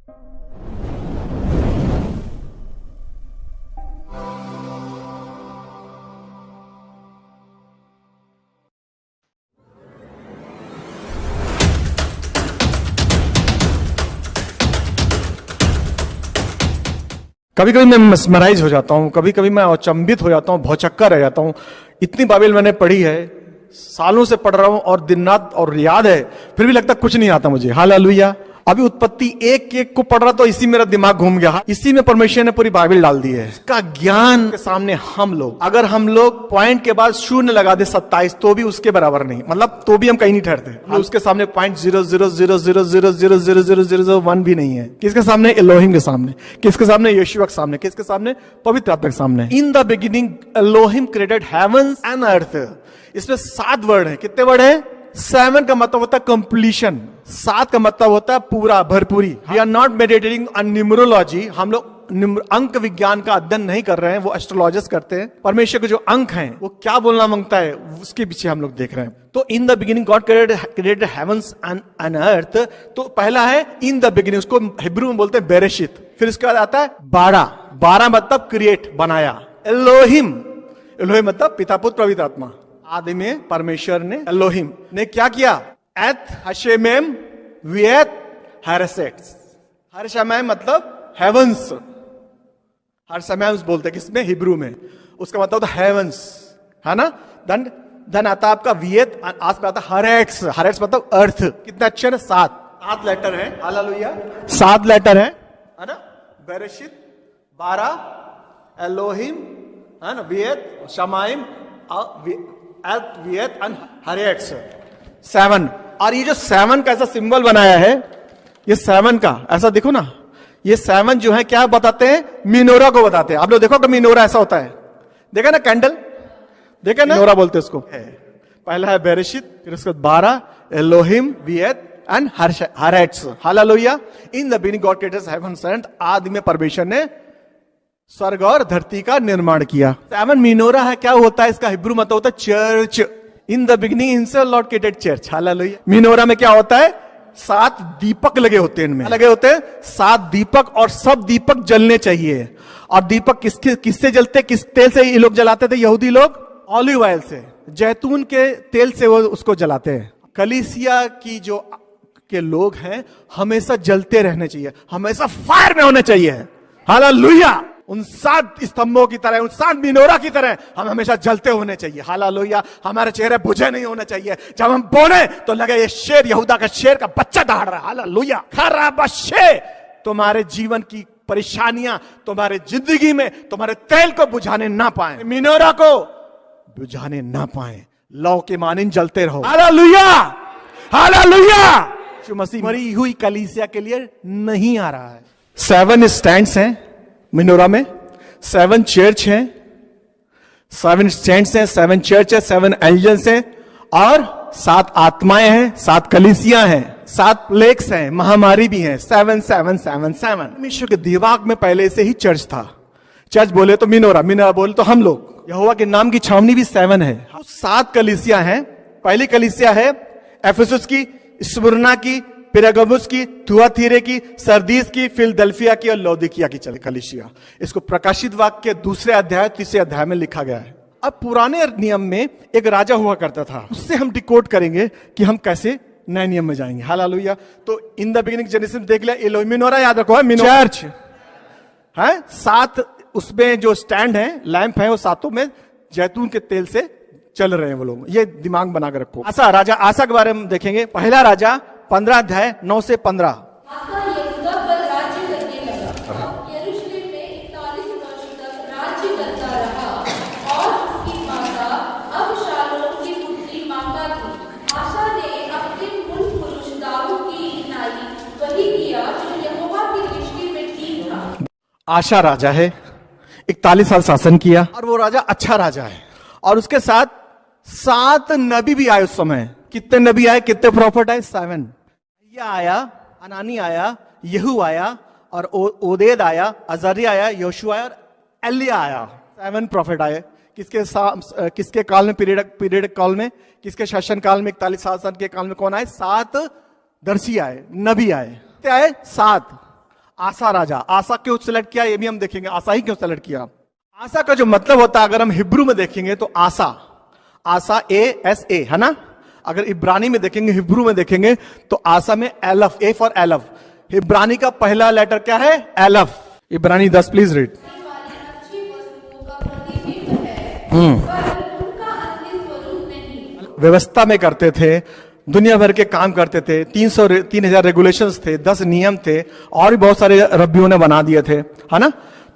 कभी कभी मैं mesmerize हो जाता हूँ, कभी कभी मैं अचंभित हो जाता हूँ, भौचक्का रह जाता हूँ। इतनी बाइबल मैंने पढ़ी है, सालों से पढ़ रहा हूँ और दिन रात, और याद है, फिर भी लगता कुछ नहीं आता मुझे। हालेलुया। अभी उत्पत्ति एक एक को पढ़ रहा तो इसी मेरा दिमाग घूम गया। इसी में परमेश्वर ने पूरी बाइबल डाल दी है। इसका ज्ञान के सामने हम लोग, अगर हम लोग पॉइंट के बाद शून्य लगा दे 27, तो भी उसके बराबर नहीं, मतलब तो भी हम कहीं नहीं ठहरते। उसके सामने पॉइंट 0.000000001 भी नहीं है। किसके सामने? एलोहिम के सामने। किसके सामने? यीशु के सामने। किसके सामने? पवित्र आत्मा के सामने। In the beginning Elohim created heavens and earth. इसमें 7 वर्ड है। कितने वर्ड है? 7 का मतलब होता है कंप्लीशन, 7 का मतलब होता है पूरा, भरपूरी। We are not meditating on numerology. हम लोग अंक विज्ञान का अध्ययन नहीं कर रहे हैं, वो एस्ट्रोलॉजिस्ट करते हैं। परमेश्वर के जो अंक हैं वो क्या बोलना मांगता है, उसके पीछे हम लोग देख रहे हैं। तो in the beginning God created heavens and earth. तो पहला है इन द बिगिनिंग, उसको हिब्रू में बोलते हैं बेरेशित। फिर इसके बाद आता है 12 मतलब क्रिएट, बनाया। एलोहिम, एलोहिम मतलब पिता पुत्र पवित्र आत्मा। आदि में परमेश्वर ने, एलोहिम ने क्या किया? एथ हशेमेम वियत हरसेट्स। हरशमेम मतलब हेवंस। हरशमेम बोलते हैं किसमें? हिब्रू में। उसका मतलब होता है हेवंस, है ना। धन आता आपका वियत, आज पे आता हरेट्स। हरेट्स मतलब अर्थ। कितने अक्षर है? 7 लेटर है। हालेलुया। 7 लेटर है ना। बेरेशित 12, एलोहिम है ना, वियत, शमाइम, वियत एंड हरेट्स, 7। और ये जो 7 का ऐसा सिंबल बनाया है, ये 7 का ऐसा देखो ना, ये 7 जो है क्या बताते हैं? मिनोरा को बताते हैं। आप लोग देखो कि मिनोरा ऐसा होता है, देखा ना, कैंडल देखा ना, मिनोरा बोलते हैं उसको। पहला है बेरेशित, फिर उसके बाद 12, एलोहिम, वियत एंड हरेट्स। Hallelujah. In the beginning God created heavens and earth. आदि में परमेश्वर ने स्वर्ग और धरती का निर्माण किया। 7 मिनोरा है। क्या होता है इसका? हिब्रू मतलब होता है church. In the beginning himself Lord created church. Hallelujah. Minora में क्या होता है? 7 दीपक लगे होते हैं। इनमें लगे होते हैं 7 दीपक, और सब दीपक जलने चाहिए। और दीपक किससे जलते? किस तेल से ये लोग जलाते थे? यहूदी लोग ऑलिव ऑयल से, जैतून के तेल से वो उसको जलाते हैं। कलीसिया की जो के लोग हैं हमेशा जलते रहने चाहिए, हमेशा फायर में होने चाहिए। हालेलुया। उन 7 स्तंभों की तरह, उन 7 मिनोरा की तरह हम हमेशा जलते होने चाहिए। हालेलुया। हमारे चेहरे बुझे नहीं होने चाहिए। जब हम बोले तो लगे ये शेर, यहूदा का शेर का बच्चा दहाड़ रहा है। हालेलुया। खराब शेर। तुम्हारे जीवन की परेशानियां तुम्हारे जिंदगी में तुम्हारे तेल को बुझाने ना पाए, मिनोरा को बुझाने ना पाए। लौ के मानिन जलते रहो। हालेलुया। हालेलुया। यीशु मसीह मरी हुई कलीसिया के लिए नहीं आ रहा है। 7 स्टैंड्स हैं मिनोरा में, 7 चर्च हैं, 7 स्टैंड्स हैं, 7 चर्च है, 7 एंजल्स हैं, और 7 आत्माएं हैं, 7 कलीसियां हैं, 7 प्लेग्स हैं, महामारी भी है। 7 7 7 7। परमेश्वर के दिमाग में पहले से ही चर्च था। चर्च बोले तो मिनोरा, मिनोरा बोले तो हम लोग। यहोवा के नाम की छावनी भी 7 है। 7 कलीसियां हैं। पहली कलीसिया है एफेसुस की, स्मुरना की, पेरगमुस की, थुआतीरे की, सरदीस की, फिलदेल्फिया की और लौदीकिया की कलीसिया। इसको प्रकाशित वाक्य 2 अध्याय 3 अध्याय में लिखा गया है। अब पुराने नियम में एक राजा हुआ करता था, उससे हम डिकोड करेंगे कि हम कैसे नए नियम में जाएंगे। हालेलुया। तो इन द बिगिनिंग जेनेसिस देख लिया। एलोहिम, मिनोरा याद रखो है, चर्च है। 7 उसमें जो स्टैंड है, लैंप है, वो 7 में जैतून के तेल से चल रहे हैं वो लोग। ये दिमाग बना कर रखो। आसा, राजा आसा के बारे में देखेंगे। पहला राजा 15 अध्याय 9 से 15। आसा यहूदा पर राज्य करने लगा। यरूशलेम में 41 वर्ष तक राज्य करता रहा, और उसकी माता अबशालोम की पुत्री माका थी। आसा ने अपने मूल पुरुष दाऊद की हिनाई वही किया जो यहोवा की दृष्टि में ठीक था। आशा राजा है, 41 साल शासन किया, और वो राजा अच्छा राजा है। और उसके साथ 7 नबी भी आए उस समय। कितने नबी आए, कितने प्रॉफिट आए? 7। आया, अनानी आया, यहू आया, और ओदेद आया, अजरिया आया, योशुआ आया, और एलिया आया। 7 प्रॉफिट आए। किसके काल में? पीरियड काल में। किसके शासन काल में? 41 शासन के काल में कौन आए? 7 दर्शी आए, नबी आए। कितने आए? 7। आसा राजा। आसा क्यों सिलेक्ट किया ये भी हम देखेंगे, आसा ही क्यों सिलेक्ट किया। आसा का जो मतलब होता है अगर हम हिब्रू में देखेंगे तो आसा, आसा ASA है ना। अगर इब्रानी में देखेंगे, हिब्रू में देखेंगे तो आसा में एलफ, A फॉर एलफ। इब्रानी का पहला लेटर क्या है? एलफ। इब्रानी 10 प्लीज रीड। वाली अच्छी वस्तुओं का प्रतिबिंब है, पर उनका असली स्वरूप नहीं। व्यवस्था में करते थे, दुनिया भर के काम करते थे, 3,000 रेगुलेशंस थे, 10 नियम थे, और भी बहुत सारे रब्बियों ने बना दिए थे, है ना।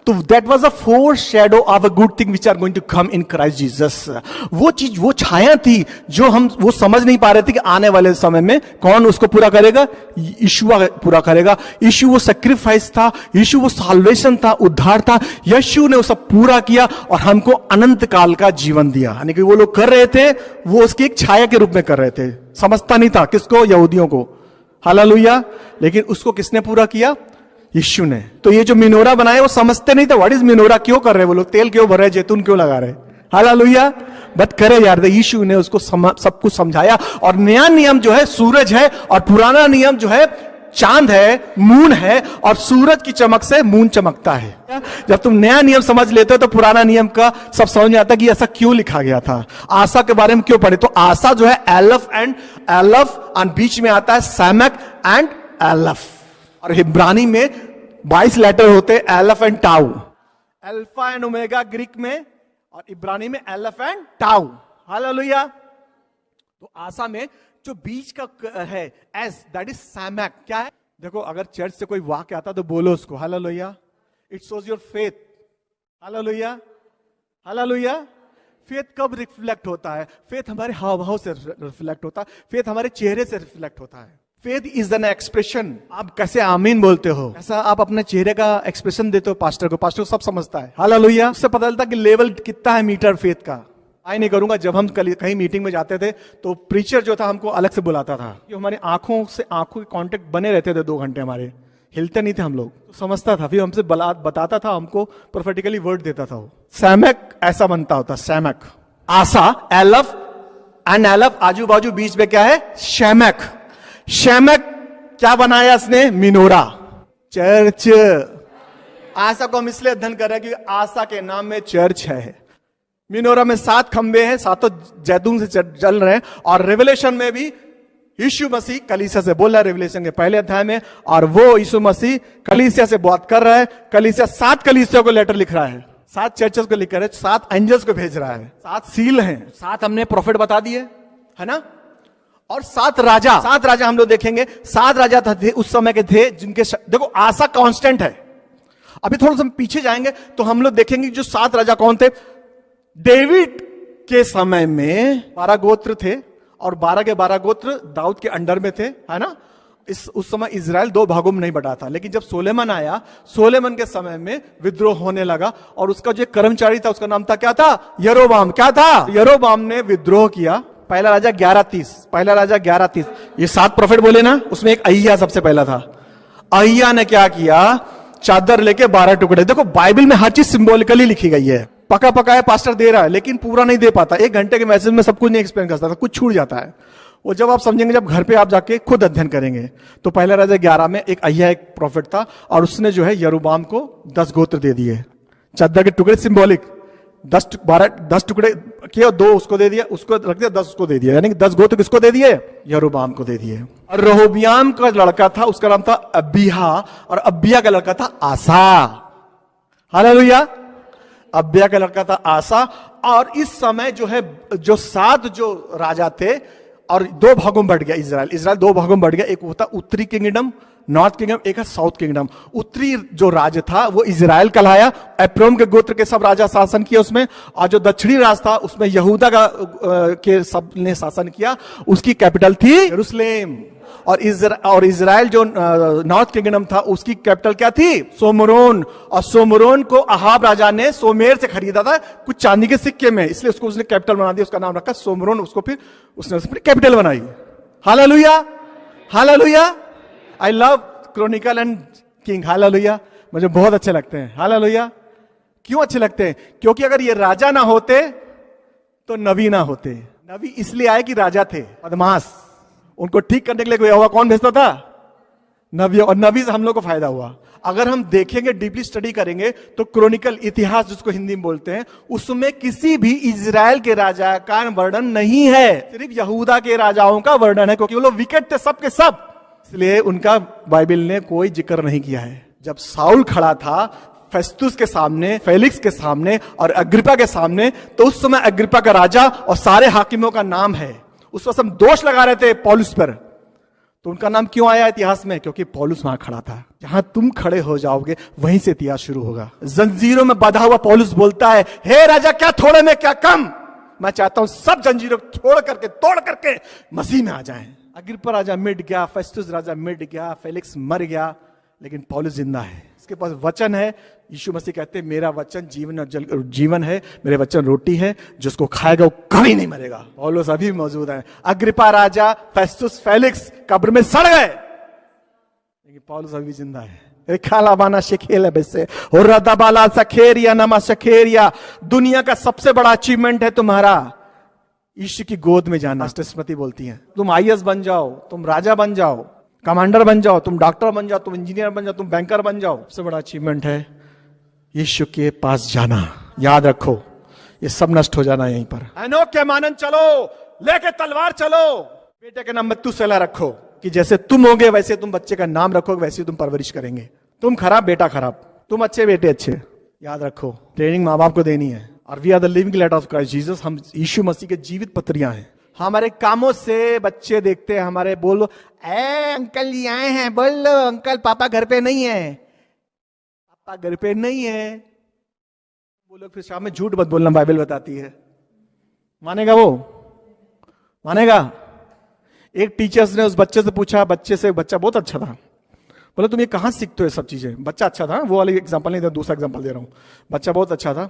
तो that was a foreshadow of a good thing which are going to come in Christ Jesus. वो चीज, वो छाया थी जो हम वो समझ नहीं पा रहे थे कि आने वाले समय में कौन उसको पूरा करेगा, यीशु पूरा करेगा। यीशु वो सेक्रीफाइस था, यीशु वो साल्वेशन था, उद्धार था। यीशु ने वो सब पूरा किया और हमको अनंत काल का जीवन दिया। यानी कि वो लोग कर रहे थे, वो उसकी एक छाया के रूप में कर रहे थे, समझता नहीं था किसको, यहूदियों को। हालेलुया। लेकिन उसको किसने पूरा किया? यीशु ने। तो ये जो मिनोरा बनाए वो समझते नहीं थे, व्हाट इज मिनोरा, क्यों कर रहे वो लोग, तेल क्यों भर रहे, जैतून क्यों लगा रहे। हालेलुया। बट करे यार, यीशु ने उसको सब कुछ समझाया। और नया नियम जो है सूरज है, और पुराना नियम जो है चांद है, मून है, और सूरज की चमक से मून चमकता है। जब तुम नया नियम समझ लेते हो तो पुराना नियम का सब समझ में आता है कि ऐसा क्यों लिखा गया था, आसा के बारे में क्यों पढ़े। तो आसा जो है एलफ एंड एलफ, और बीच में आता है सैमक एंड एलफ। और इब्रानी में 22 लेटर होते, aleph and tau, alpha and omega Greek में, और इब्रानी में एलफ एंड टाउ। हालेलुया। तो आसा में जो बीच का है एस, दैट इज सैमक। क्या है? देखो, अगर चर्च से कोई वाक्य आता तो बोलो उसको hallelujah. It shows your faith. Hallelujah. Hallelujah. Faith कब रिफ्लेक्ट होता है? फेथ हमारे हाव भाव से रिफ्लेक्ट होता है, फेथ हमारे चेहरे से रिफ्लेक्ट होता है। Faith is an expression. आप कैसे आमीन बोलते हो, ऐसा आप अपने चेहरे का एक्सप्रेशन देते हो पास्टर को, पास्टर को सब समझता है। हालेलुया। उससे पता चलता कि लेवल कितना है मीटर फेथ का। आई नहीं करूंगा, जब हम कहीं मीटिंग में जाते थे तो प्रीचर जो था हमको अलग से बुलाता था, कि हमारी आंखों से आंखों के कांटेक्ट बने रहते थे 2 घंटे, हमारे हिलते नहीं थे हम लोग। तो समझता था, फिर हमसे बताता था, हमको प्रोफेटिकली वर्ड देता था वो। सैमक ऐसा बनता होता, सैमक। आसा एलफ एंड एलफ, आजू बाजू बीच में क्या है? शैमक। शैमक क्या बनाया इसने? Minora, church. आसा को हम इसलिए अध्ययन कर रहे हैं क्योंकि आसा के नाम में चर्च है। मिनोरा में 7 खंबे हैं, 7 जैतून से जल रहे हैं। और रेवलेशन में भी यीशु मसीह कलीसिया से बोल रहा है, रेवलेशन के पहले अध्याय में, और वो यीशु मसीह कलीसिया से बात कर रहा है। कलीसिया 7 कलीसिया को लेटर लिख रहा है, 7 चर्चेस को लिख रहा है, 7 एंजल्स को भेज रहा है, 7 सील हैं, 7 हमने प्रोफेट बता दिए, है ना। और 7 राजा, 7 राजा हम लोग देखेंगे। 7 राजा थे उस समय के, थे जिनके देखो आसा कांस्टेंट है। अभी थोड़ा सा पीछे जाएंगे तो हम लोग देखेंगे जो 7 राजा कौन थे। डेविड के समय में 12 गोत्र थे, और 12 के 12 गोत्र दाऊद के अंडर में थे, है ना। उस समय इजराइल 2 भागों में नहीं बटा था। लेकिन जब सोलेमन आया, सोलेमन के समय में विद्रोह होने लगा, और उसका जो कर्मचारी था उसका नाम था, क्या था? यरोबाम। क्या था? यरोबाम ने विद्रोह किया। पहला राजा 11:30, पहला राजा 11:30। ये 7 प्रोफेट बोले ना, उसमें एक अहिया सबसे पहला था। अहिया ने क्या किया? चादर लेके 12 टुकड़े। देखो बाइबल में हर चीज सिंबॉलिकली लिखी गई है। पका पकाया पास्टर दे रहा है, लेकिन पूरा नहीं दे पाता। 1 घंटे के मैसेज में सब कुछ नहीं एक्सप्लेन कर सकता, कुछ छूट जाता है। वो जब आप समझेंगे, जब घर पे आप जाके खुद अध्ययन करेंगे। तो पहला राजा 11 में एक अहिया, एक प्रॉफिट था, और उसने जो है यरूबाम को 10 गोत्र दे दिए। चादर के टुकड़े सिंबॉलिक, 10 टुकड़े किए, 2 उसको दे दिया, उसको रख दिया, 10 उसको दे दिया। यानी कि 10 गोत्र किसको दे दिए? यरूबाम को दे दिए। और रहोबियाम का लड़का था, उसका नाम था अबिया, और अबिया का लड़का था आसा। हालेलुया। अबिया का लड़का था आसा। और इस समय जो है, जो 7 जो राजा थे, और 2 भागों में बढ़ गया इजराइल 2 भागों में बढ़ गया। एक होता उत्तरी किंगडम, नॉर्थ किंगडम, एक है साउथ किंगडम। उत्तरी जो राज्य था वो इजराइल कहलाया, एप्रोम के गोत्र के सब राजा शासन किया उसमें। और जो दक्षिणी राज था उसमें यहूदा का के सब ने शासन किया। उसकी कैपिटल थी यरूशलेम। और इजराइल जो नॉर्थ किंगडम था उसकी कैपिटल क्या थी? सोमरोन। और सोमरोन को अहाब राजा ने सोमेर से खरीदा था कुछ चांदी के सिक्के में, इसलिए उसको उसने कैपिटल बना दिया, उसका नाम रखा सोमरोन। उसको फिर उसने अपनी कैपिटल बनाई। Hallelujah. Hallelujah. I love Chronicle and king. Hallelujah. मुझे बहुत अच्छे लगते हैं। हालेलुया। क्यों अच्छे लगते हैं? क्योंकि अगर ये राजा ना होते तो नबी ना होते। नबी इसलिए आए कि राजा थे बदमाश, उनको ठीक करने के लिए कोई यहोवा कौन भेजता था? नबी, और नबी से हम लोग को फायदा हुआ। अगर हम देखेंगे, डीपली स्टडी करेंगे, तो क्रॉनिकल, इतिहास जिसको हिंदी में बोलते हैं, उसमें किसी भी इजराइल के राजा का वर्णन नहीं है, सिर्फ यहूदा के राजाओं का वर्णन है, क्योंकि वो लोग विकेट थे सब के सब, इसलिए उनका बाइबल ने कोई जिक्र नहीं किया है। जब साउल खड़ा था फेस्तुस के सामने, फेलिक्स के सामने और अग्रिपा के सामने, तो उस समय अग्रिपा का राजा और सारे हाकिमों का नाम है। उस वक्त हम दोष लगा रहे थे पौलुस पर, तो उनका नाम क्यों आया इतिहास में? क्योंकि पौलुस वहां खड़ा था। जहां तुम खड़े हो जाओगे वहीं से इतिहास शुरू होगा। जंजीरों में बंधा हुआ पौलुस बोलता है, हे राजा, क्या थोड़े में क्या कम, मैं चाहता हूं सब जंजीरों को तोड़ करके मसीह में आ जाएं। अग्रिप्पा राजा मिट गया, फेस्तुस राजा मिट गया, फेलिक्स मर गया, लेकिन पौलुस जिंदा है। इसके पास वचन है। यीशु मसीह कहते हैं, मेरा वचन जीवन और जीवन है, मेरे वचन रोटी है, जिसको खाएगा वो कभी नहीं मरेगा। पौलुस अभी भी मौजूद है। अग्रिप्पा राजा, फेस्तुस, फेलिक्स कब्र में सड़ गए, लेकिन पौलुस अभी जिंदा है। खालाबाना शेखेल बेसे और रदाबाला सखेरिया नमा सखेरिया। दुनिया का सबसे बड़ा अचीवमेंट है तुम्हारा यीशु की गोद में जाना। स्मृति बोलती है, तुम आईएएस बन जाओ, तुम राजा बन जाओ, कमांडर बन जाओ, तुम डॉक्टर बन जाओ, तुम इंजीनियर बन जाओ, तुम बैंकर बन जाओ, सबसे बड़ा अचीवमेंट है यीशु के पास जाना। याद रखो, ये सब नष्ट हो जाना यहीं पर। एनोक के मानन चलो, लेके तलवार चलो, बेटे के नाम मथूसेलह रखो, कि जैसे तुम होगे वैसे तुम बच्चे का नाम रखोगे, वैसे तुम परवरिश करेंगे। तुम खराब, बेटा खराब, तुम अच्छे, बेटे अच्छे। याद रखो, ट्रेनिंग माँ बाप को देनी है। और we are the living letter of Christ Jesus. हम यीशु मसीह के जीवित पत्रियां हैं। हमारे कामों से बच्चे देखते हैं हमारे, बोलो ए अंकल ये आए हैं, बोलो अंकल पापा घर पे नहीं है, पापा घर पे नहीं है, वो लोग फिर शाम में झूठ मत बोलना, बाइबल बताती है। मानेगा वो? मानेगा? एक टीचर्स ने उस बच्चे से पूछा, बच्चा बहुत अच्छा था, बोले तुम ये कहां सीखते हो ये सब चीजें? बच्चा अच्छा था, वो वाली एग्जांपल नहीं दे, दूसरा एग्जांपल दे रहा हूं। बच्चा बहुत अच्छा था,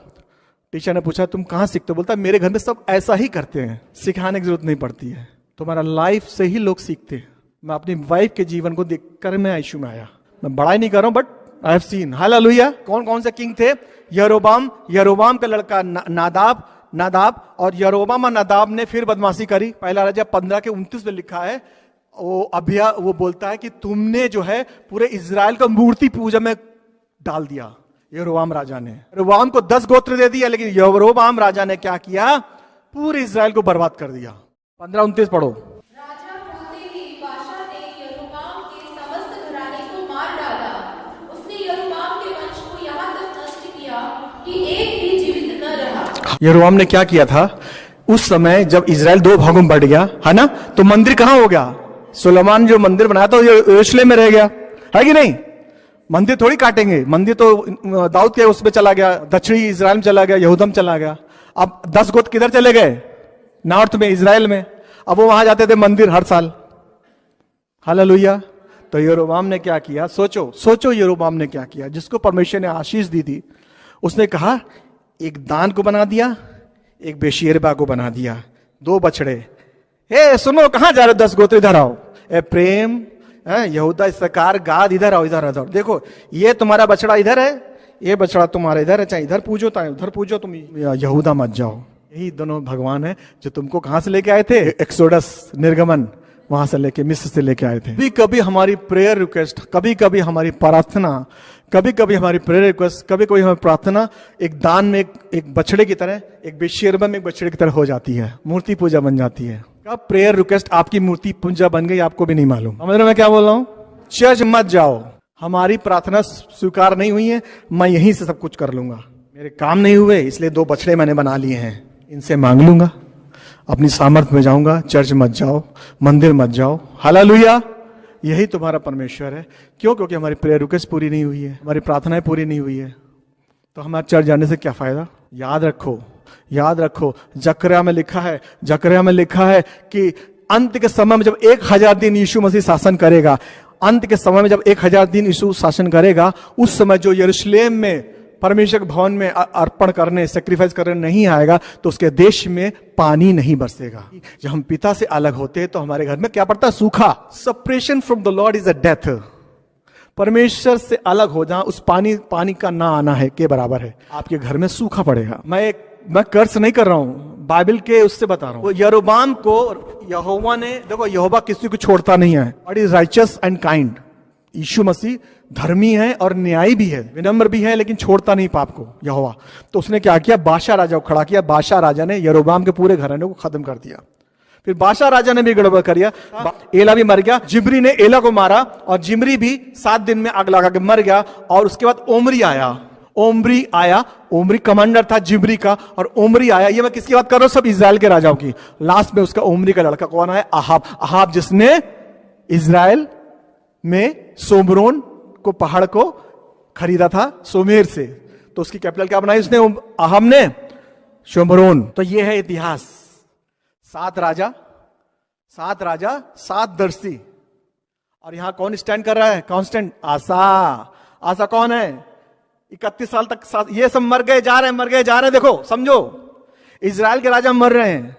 टीचर ने पूछा तुम कहां सीखते हो? बोलता मेरे घर में सब ऐसा ही करते हैं, सिखाने की जरूरत नहीं पड़ती है, तुम्हारा लाइफ से ही लोग सीखते हैं। मैं अपनी वाइफ के जीवन को देखकर मैं यीशु में आया। मैं बड़ाई नहीं कर रहा हूं, but I have seen. Hallelujah. कौन कौन से किंग थे? यरोबाम का लड़का नादाब, और यरोबाम और नादाब ने फिर बदमाशी करी। पहला राजा 15 के 29 में लिखा है, वो बोलता है कि तुमने जो है पूरे इजराइल को मूर्ति पूजा में डाल दिया। यरोबाम राजा ने, यरोबाम को 10 गोत्र दे दिया, लेकिन यरोबाम राजा ने क्या किया? पूरे इजराइल को बर्बाद कर दिया। 15-29 पढ़ो। राजा होते ही बादशाह ने यरोबाम के समस्त घराने को मार डाला। उसने यरोबाम के वंश को यहाँ तक नष्ट किया कि एक भी जीवित न रहा। यरोबाम ने क्या किया था? उस समय जब इजराइल 2 भागों में बढ़ गया है ना, तो मंदिर कहां हो गया? सुलेमान जो मंदिर बनाया था यरूशलेम में रह गया, है कि नहीं? मंदिर थोड़ी काटेंगे, मंदिर तो दाऊद के उसमें चला गया, दक्षिणी इजराइल में चला गया, यहूदा में चला गया। अब 10 गोत्र किधर चले गए? नॉर्थ में, इजराइल में। अब वो वहां जाते थे मंदिर हर साल। हालेलुया। तो यरोबाम ने क्या किया? सोचो यरोबाम ने क्या किया? जिसको परमेश्वर ने आशीष दी थी, उसने कहा एक दान को बना दिया, एक बेशेरबा को बना दिया, 2 बछड़े। हे सुनो, कहां जा रहे हो? 10 गोत्र इधर आओ। ए प्रेम, यहूदा, इसकार, गाद, इधर आओ, इधर देखो, ये तुम्हारा बछड़ा इधर है, ये बछड़ा तुम्हारा इधर है, चाहे इधर पूजो चाहे उधर पूजो, तुम यहूदा मत जाओ। यही दोनों भगवान है जो तुमको कहां से लेके आए थे? एक्सोडस, निर्गमन, वहां से लेके, मिस्र से लेके आए थे। कभी कभी हमारी प्रेयर रिक्वेस्ट, कभी कभी हमारी प्रार्थना, कभी कभी हमारी प्रेयर रिक्वेस्ट, कभी कभी हमारी प्रार्थना एक दान में एक बछड़े की तरह, एक बेशेरबा में एक बछड़े की तरह हो जाती है, मूर्ति पूजा बन जाती है। कब प्रेयर रिक्वेस्ट आपकी मूर्ति पूजा बन गई आपको भी नहीं मालूम। समझ रहे हो मैं क्या बोल रहा हूं? चर्च मत जाओ, हमारी प्रार्थना स्वीकार नहीं हुई है, मैं यहीं से सब कुछ कर लूंगा, मेरे काम नहीं हुए इसलिए 2 बछड़े मैंने बना लिए हैं, इनसे मांग लूंगा, अपनी सामर्थ्य में जाऊंगा। चर्च मत जाओ, मंदिर मत जाओ। हालेलुया। यही तुम्हारा परमेश्वर है। क्यों? क्योंकि हमारी प्रेयर रिक्वेस्ट पूरी नहीं हुई है, हमारी प्रार्थनाएं पूरी नहीं हुई है, तो हमारे चर्च जाने से क्या फायदा? याद रखो, जकरिया में लिखा है कि अंत के समय में जब 1000 दिन यीशु मसीह शासन करेगा, अंत के समय में जब 1000 दिन यीशु शासन करेगा, उस समय जो यरूशलेम में परमेश्वर के भवन में अर्पण करने, सेक्रीफाइस करने नहीं आएगा, तो उसके देश में पानी नहीं बरसेगा। जब हम पिता से अलग होते हैं तो हमारे घर में क्या पड़ता है? सूखा। Separation from the Lord is a death. परमेश्वर से अलग हो जाना, उस पानी का ना आना है के बराबर है। आपके घर में सूखा पड़ेगा। मैं कर्ज नहीं कर रहा हूं, बाइबल के उससे बता रहा हूं। यरोबाम को यहोवा ने, देखो यहोवा किसी को छोड़ता नहीं है, but is righteous and kind. यीशु मसीह धर्मी है और न्यायी भी है, विनम्र भी है, लेकिन छोड़ता नहीं पाप को यहोवा। तो उसने क्या किया, बादशाह राजा को खड़ा किया। बादशाह राजा ने यरोबाम के पूरे घराने को खत्म कर दिया। फिर बादशाह राजा ने भी गड़बड़ कर दिया, एला भी मर गया, जिम्री ने एला को मारा और जिम्री भी 7 दिन में आग लगा के मर गया। और उसके बाद ओमरी आया, ओमरी कमांडर था जिम्री का, और ओमरी आया। ये मैं किसकी बात कर रहा हूं, सब इजराइल के राजाओं की। लास्ट में उसका ओमरी का लड़का कौन है, अहाब जिसने इजराइल में सोमरोन को पहाड़ को खरीदा था सोमेर से। तो उसकी कैपिटल क्या बनाई उसने, अहाब ने, सोमरोन। तो ये है इतिहास। 7 राजा 7 दर्शी। और यहां कौन स्टैंड कर रहा है, कांस्टेंट, आसा कौन है, 31 साल तक ये सब मर गए जा रहे हैं। देखो समझो, इजराइल के राजा मर रहे हैं,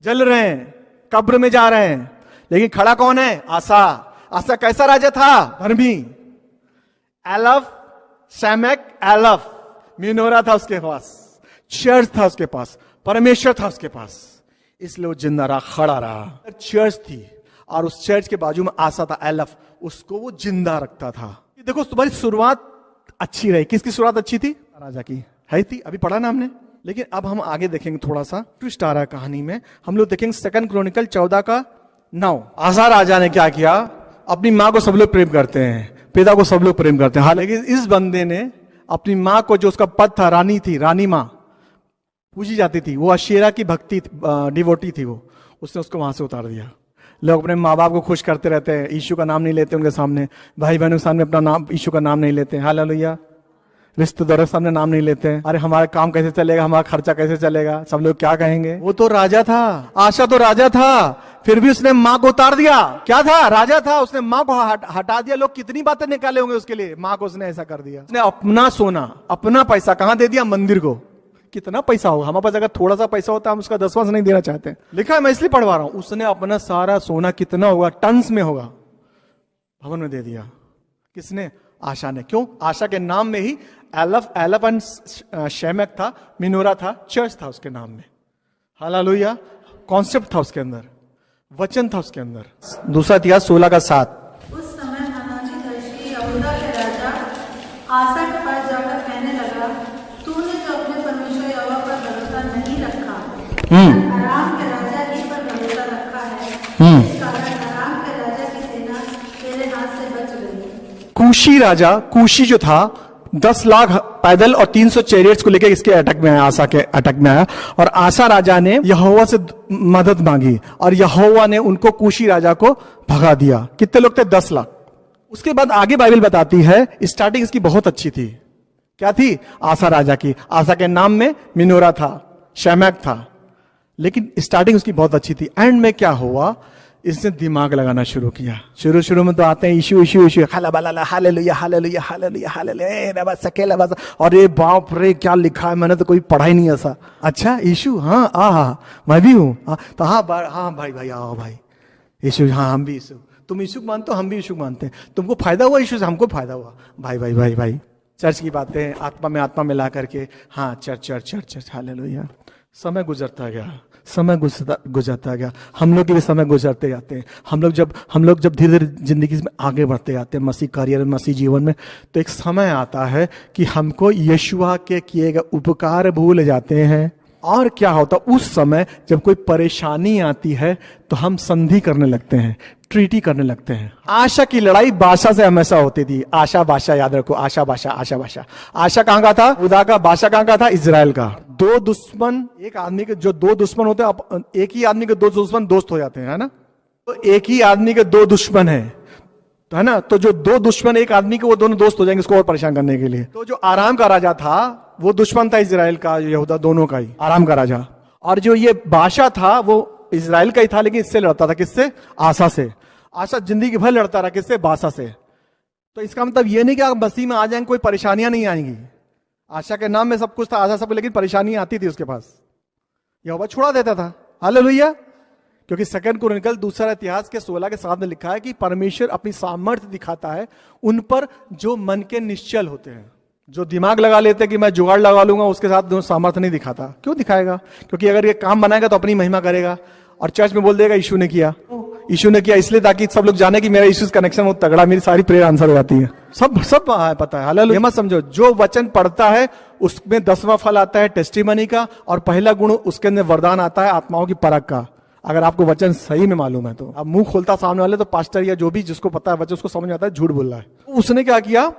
जल रहे हैं, कब्र में जा रहे हैं, लेकिन खड़ा कौन है, आसा कैसा राजा था, धर्मी। एलफ, शैमेक, एलफ, मिनोरा था उसके पास, चर्च था उसके पास, परमेश्वर था उसके पास, इसलिए वो जिंदा रहा, खड़ा रहा। चर्च थी और उस चर्च के बाजू में आसा था, एलफ, उसको वो जिंदा रखता था। देखो तुम्हारी शुरुआत अच्छी रही। किसकी शुरुआत अच्छी थी, राजा की है थी, अभी पढ़ा ना हमने। लेकिन अब हम आगे देखेंगे, थोड़ा सा ट्विस्ट आ रहा है कहानी में। हम लोग देखेंगे 2 क्रॉनिकल 14 का 9। आसा राजा ने क्या किया, अपनी माँ को सब लोग प्रेम करते हैं, पिता को सब लोग प्रेम करते हैं। हालांकि इस बंदे ने अपनी माँ को, जो उसका पद था, रानी थी, रानी माँ पूजी जाती थी, वो अशेरा की भक्ति डिवोटी थी, वो उसने उसको वहां से उतार दिया। लोग अपने माँ बाप को खुश करते रहते हैं, यीशु का नाम नहीं लेते उनके सामने, भाई बहनों के सामने अपना नाम, यीशु का नाम नहीं लेते हैं, हालेलुया। रिश्तेदारों के सामने नाम नहीं लेते हैं। अरे हमारा काम कैसे चलेगा, हमारा खर्चा कैसे चलेगा, सब लोग क्या कहेंगे। वो तो राजा था, आशा तो राजा था, फिर भी उसने माँ को उतार दिया। क्या था, राजा था, उसने माँ को हटा दिया। लोग कितनी बातें निकाले होंगे उसके लिए, माँ को उसने ऐसा कर दिया। उसने अपना सोना, अपना पैसा कहां दे दिया, मंदिर को। कितना पैसा होगा हमारे पास, अगर थोड़ा सा पैसा होता है हम उसका 10वां नहीं देना चाहते। लिखा है, मैं इसलिए पढ़वा रहा हूं। उसने अपना सारा सोना, कितना होगा, टन्स में होगा, भवन में दे दिया। किसने, आशा ने। क्यों, आशा के नाम में ही एलफ एंड शेमेक था, मिनोरा था, चर्च था उसके नाम में, हालेलुया। कॉन्सेप्ट था उसके अंदर, वचन था उसके अंदर। दूसरा इतिहास 16 का 7। उस समय हनानी दर्शी यहूदा के राजा आसा के पास जाकर कहने लगा, तूने जो अपने परमेश्वर यहोवा पर भरोसा नहीं रखा, अराम के राजा ही पर भरोसा रखा है, इस कारण अराम के राजा की सेना तेरे हाथ से बच गई। कूशी राजा, कूशी जो था, 10 लाख पैदल और 300 चैरियट्स को लेकर इसके अटैक में आया, आसा के अटैक में आया। और आसा राजा ने यहोवा से मदद मांगी और यहोवा ने उनको कूशी राजा को भगा दिया। कितने लोग थे, 10 लाख। उसके बाद आगे बाइबल बताती है, स्टार्टिंग इसकी बहुत अच्छी थी। क्या थी, आसा राजा की। आसा के नाम में मिनोरा था, शैमेक था, लेकिन स्टार्टिंग उसकी बहुत अच्छी थी। एंड में क्या हुआ, इसने दिमाग लगाना शुरू किया। शुरू में तो आते हैं यीशु यीशु यीशु, hallelujah hallelujah hallelujah hallelujah hallelujah, और ये बाप रे क्या लिखा है, मैंने तो कोई पढ़ा ही नहीं ऐसा। अच्छा यीशु, हाँ मैं भी हूँ, तो हाँ भाई आओ भाई, यीशु, हाँ हम भी यीशु, तुम यीशु मानते हो, हम भी यीशु मानते हैं। तुमको फायदा हुआ यीशु से, हमको फायदा हुआ। भाई चर्च की बातें आत्मा में ला करके, हाँ चर्च हालेलुया। समय गुजरता गया, हम लोग के भी समय गुजरते जाते हैं। हम लोग जब धीरे धीरे जिंदगी में आगे बढ़ते जाते हैं, मसीह करियर में, मसीह जीवन में, तो एक समय आता है कि हमको यीशुआ के किए गए उपकार भूल जाते हैं। और क्या होता, उस समय जब कोई परेशानी आती है तो हम संधि करने लगते हैं, ट्रीटी करने लगते हैं। आशा की लड़ाई बादशाह से हमेशा होती थी। आशा बादशाह, याद रखो, आशा बादशाह। आशा कहां का था, खुदा का। बादशाह कहां का था, इजराइल का। 2 दुश्मन, एक आदमी के जो 2 दुश्मन होते हैं, एक ही आदमी के 2 दुश्मन दोस्त हो जाते हैं, है ना। तो एक ही आदमी के 2 दुश्मन है, तो है ना। तो जो 2 दुश्मन एक आदमी के, वो दोनों दोस्त हो जाएंगे इसको और परेशान करने के लिए। तो जो आराम का राजा था, वो दुश्मन था इजराइल का, यहूदा, दोनों का ही, आराम का राजा। और जो ये बादशाह था, वो इजराइल का ही था, लेकिन इससे लड़ता था, किससे, आशा से। आशा जिंदगी भर लड़ता रहा, किससे, बादशाह से। तो इसका मतलब ये नहीं कि आप मसीह में आ जाएंगे, कोई परेशानियां नहीं आएंगी। आशा के नाम में सब कुछ था, आशा सब, लेकिन परेशानियां आती थी उसके पास, यहोवा छुड़ा देता था, हालेलुया। क्योंकि 2 क्रॉनिकल दूसरा इतिहास के 16 के 7 में लिखा है कि परमेश्वर अपनी सामर्थ्य दिखाता है उन पर जो मन के निश्चल होते हैं। जो दिमाग लगा लेते हैं कि मैं जुगाड़ लगा लूंगा, उसके साथ सामर्थ्य नहीं दिखाता। क्यों दिखाएगा, क्योंकि अगर ये काम बनाएगा तो अपनी महिमा करेगा और चर्च में बोल देगा यीशु ने किया। यीशु ने किया इसलिए ताकि सब लोग जाने कि मेरा यीशु से कनेक्शन बहुत तगड़ा, मेरी सारी प्रेयर आंसर हो जाती है। सब सब पता है। हालेलुया। मत समझो, जो वचन पढ़ता है उसमें 10वां फल आता है टेस्टिमनी का, और पहला गुण उसके अंदर वरदान आता है आत्माओं की परख का। अगर आपको वचन सही में मालूम है तो अब मुंह खोलता सामने वाले तो पास्टर या जो भी जिसको पता है वचन उसको समझ में आता है झूठ बोल रहा है। उसने क्या किया,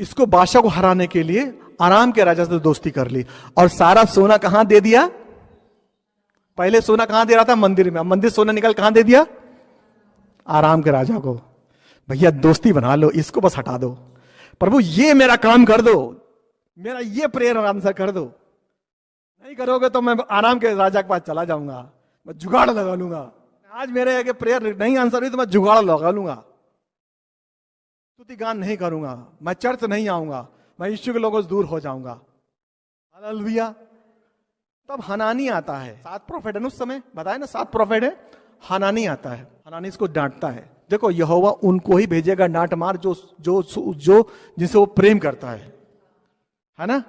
इसको बादशाह को हराने के लिए आराम के राजा से दोस्ती कर ली और सारा सोना कहां दे दिया। पहले सोना कहां दे रहा था, मंदिर में। अब मंदिर सोना निकाल कहां दे दिया, आराम के राजा को। भैया दोस्ती बना लो, इसको बस हटा दो। प्रभु ये मेरा काम कर दो, मेरा ये प्रेयर आंसर कर दो। नहीं करोगे तो मैं आराम के राजा के पास चला जाऊंगा, मैं जुगाड़ लगा लूंगा। आज मेरे आगे प्रेयर नहीं आंसर हुई तो मैं जुगाड़ लगा लूंगा, स्तुति गान नहीं करूंगा, मैं चर्च नहीं आऊंगा, मैं यीशु के लोगों से दूर हो जाऊंगा। हालेलुया। तब हनानी आता है, 7 प्रोफेट है उस समय, बताया ना 7 प्रोफेट है। हनानी आता है, हनानी इसको डांटता है। देखो यहोवा उनको ही भेजेगा डांट मार जो जो जो जिनसे वो प्रेम करता है ना।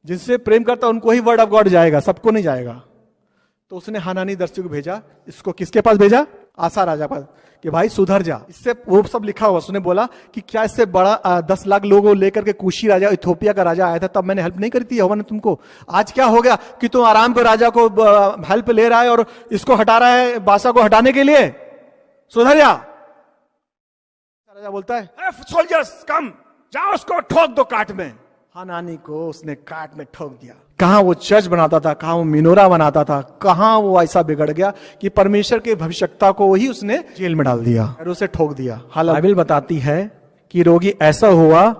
जिनसे प्रेम करता है उनको ही वर्ड ऑफ गॉड जाएगा, सबको नहीं जाएगा। तो उसने हनानी दर्शी को भेजा। इसको किसके पास भेजा, आसा राजा पास, कि भाई सुधर जा। इससे वो सब लिखा हुआ, उसने बोला कि क्या इससे बड़ा 10 लाख लोगों लेकर के कुशी राजा, इथोपिया का राजा आया था, तब मैंने हेल्प नहीं करी थी यहोवा ने तुमको। आज क्या हो गया कि तुम आराम के राजा को हेल्प ले रहा है और इसको हटा रहा है, बादशाह को हटाने के लिए। सुधर जा। राजा बोलता है सोल्जर्स कम, जाओ उसको ठोक दो काट में। हनानी को उसने काट में ठोक दिया। कहां वो चर्च बनाता था, कहां वो मिनोरा बनाता था, कहां वो ऐसा बिगड़ गया कि परमेश्वर के भविष्यता को ही उसने जेल में डाल दिया और उसे ठोक दिया। बाइबल बताती है कि रोगी ऐसा हुआ,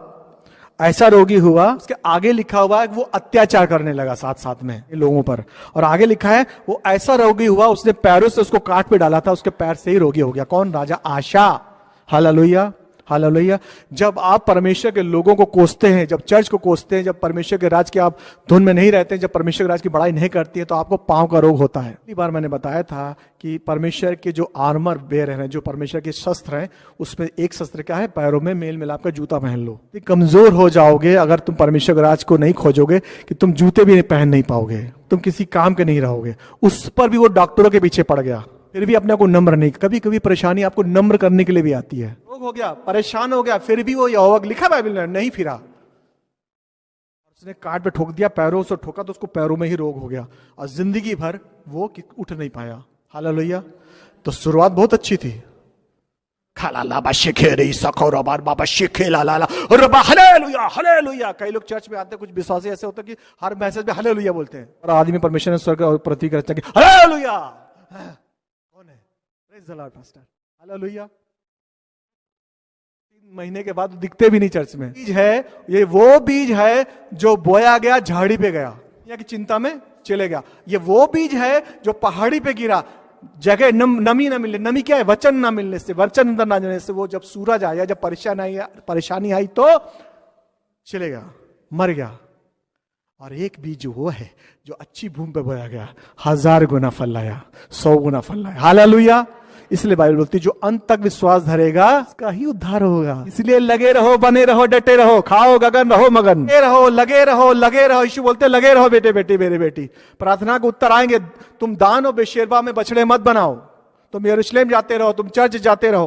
ऐसा रोगी हुआ, उसके आगे लिखा हुआ है कि वो अत्याचार करने लगा साथ साथ में लोगों पर। और आगे लिखा है वो ऐसा रोगी हुआ, उसने पैरों से उसको काट पे डाला था, उसके पैर से ही रोगी हो गया। कौन, राजा आशा। Hallelujah, hallelujah. जब आप परमेश्वर के लोगों को कोसते हैं, जब चर्च को कोसते हैं, जब परमेश्वर के राज के आप धुन में नहीं रहते हैं, जब परमेश्वर के राज की बड़ाई नहीं करती है, तो आपको पांव का रोग होता है। इतनी बार मैंने बताया था कि परमेश्वर के जो आर्मर बेयर हैं, जो परमेश्वर के शस्त्र हैं, उसमें एक शस्त्र क्या है, पैरों में मेल मिलाप का जूता पहन लो। कमजोर हो जाओगे अगर तुम परमेश्वर के राज को नहीं खोजोगे, कि तुम जूते भी पहन नहीं पाओगे, तुम किसी काम के नहीं रहोगे। उस पर भी वो डॉक्टरों के पीछे पड़ गया, फिर भी अपने को नम्र नहीं। कभी कभी परेशानी आपको नम्र करने के लिए भी आती है। रोग हो गया, परेशान हो गया, फिर भी वो यहोवा लिखा बाइबल में नहीं फिरा, उसने काट पे ठोक दिया, पैरों से ठोका तो उसको पैरों में ही रोग हो गया और जिंदगी भर वो उठ नहीं पाया। हालेलुया। तो शुरुआत बहुत अच्छी थी। कई लोग चर्च में आते हैं, कुछ विश्वासी ऐसे होते हैं कि हर मैसेज में हालेलुया बोलते हैं और आदमी परमेश्वर ने स्वर्ग और पृथ्वी का रचना की हालेलुया। कौन है, praise the Lord pastor, hallelujah. 3 महीने के बाद दिखते भी नहीं चर्च में। बीज है, ये वो बीज है जो बोया गया, झाड़ी पे गया, या की चिंता में चले गया। ये वो बीज है जो पहाड़ी पे गिरा, जगह नमी ना मिलने। नमी क्या है, वचन ना मिलने से, वचन अंदर ना जाने से। वो जब सूरज आया, जब परेशानी आई तो चले गया, मर गया। और एक बीज वो है जो अच्छी भूमि पे बोया गया, 1000 गुना फल लाया, 100 गुना फल लाया। हालेलुया। इसलिए बाइबल बोलती है जो अंत तक विश्वास धरेगा उसका ही उद्धार होगा। इसलिए लगे रहो, बने रहो, डटे रहो, खाओ गगन, रहो मगन, लगे रहो, लगे रहो, लगे रहो। यीशु बोलते लगे रहो बेटे, बेटी, मेरे बेटी, प्रार्थना के उत्तर आएंगे। तुम दान और बेशेरबा में बछड़े मत बनाओ, तुम यरूशलेम जाते रहो, तुम चर्च जाते रहो।